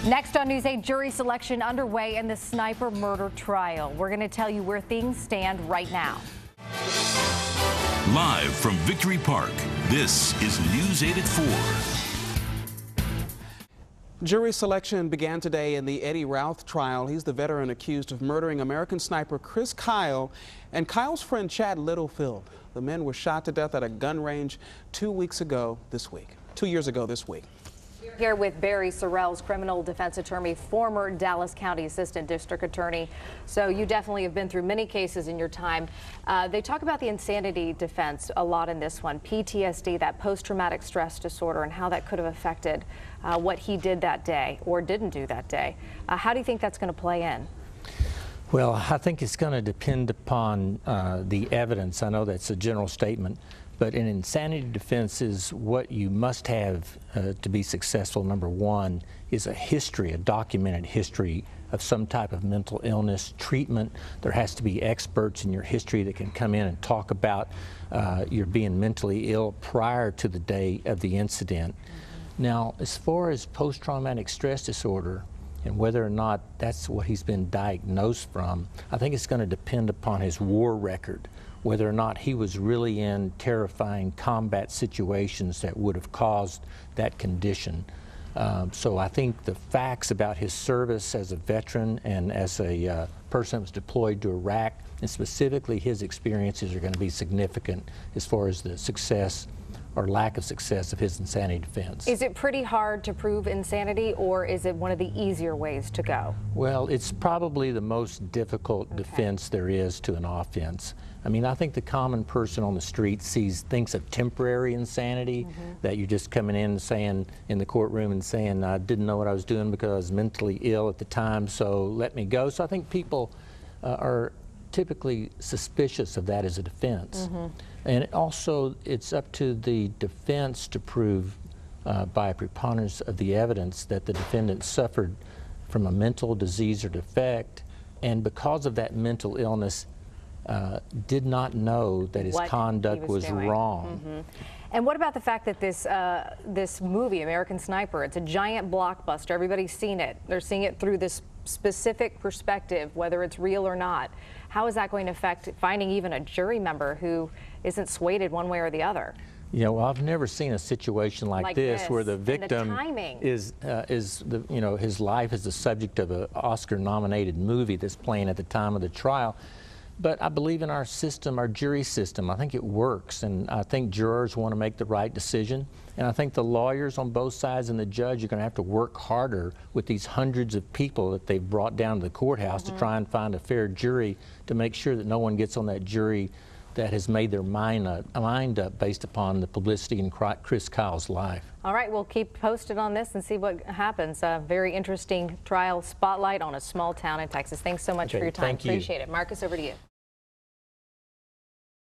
Next on News 8, jury selection underway in the sniper murder trial. We're going to tell you where things stand right now. Live from Victory Park, this is News 8 at 4. Jury selection began today in the Eddie Routh trial. He's the veteran accused of murdering American sniper Chris Kyle and Kyle's friend Chad Littlefield. The men were shot to death at a gun range 2 years ago this week. We're here with Barry Sorrels, criminal defense attorney, former Dallas County Assistant District Attorney. So you definitely have been through many cases in your time. They talk about the insanity defense a lot in this one, PTSD, that post-traumatic stress disorder, and how that could have affected what he did that day or didn't do that day. How do you think that's going to play in? Well, I think it's going to depend upon the evidence. I know that's a general statement, but an insanity defense is what you must have to be successful. Number one is a history, a documented history of some type of mental illness treatment. There has to be experts in your history that can come in and talk about your being mentally ill prior to the day of the incident. Now, as far as post-traumatic stress disorder, and whether or not that's what he's been diagnosed from, I think it's going to depend upon his war record, whether or not he was really in terrifying combat situations that would have caused that condition. So I think the facts about his service as a veteran and as a person that was deployed to Iraq, and specifically his experiences, are going to be significant as far as the success or lack of success of his insanity defense. Is it pretty hard to prove insanity, or is it one of the easier ways to go? Well, it's probably the most difficult defense there is to an offense. I mean, I think the common person on the street thinks of temporary insanity, that you're just coming in and saying, in the courtroom and saying, I didn't know what I was doing because I was mentally ill at the time, so let me go. So I think people are typically suspicious of that as a defense. And also, it's up to the defense to prove by a preponderance of the evidence that the defendant suffered from a mental disease or defect, and because of that mental illness, did not know that his conduct was wrong. And what about the fact that this movie, American Sniper, it's a giant blockbuster. Everybody's seen it. They're seeing it through this specific perspective, whether it's real or not. How is that going to affect finding even a jury member who isn't swayed one way or the other? You know, well, I've never seen a situation like this where the victim is his life is the subject of an Oscar-nominated movie that's playing at the time of the trial. But I believe in our system, our jury system. I think it works, and I think jurors want to make the right decision. And I think the lawyers on both sides and the judge are going to have to work harder with these hundreds of people that they've brought down to the courthouse to try and find a fair jury, to make sure that no one gets on that jury that has made their mind up based upon the publicity in Chris Kyle's life. All right, we'll keep posted on this and see what happens. A very interesting trial spotlight on a small town in Texas. Thanks so much for your time. Thank you. Appreciate it. Marcus, over to you.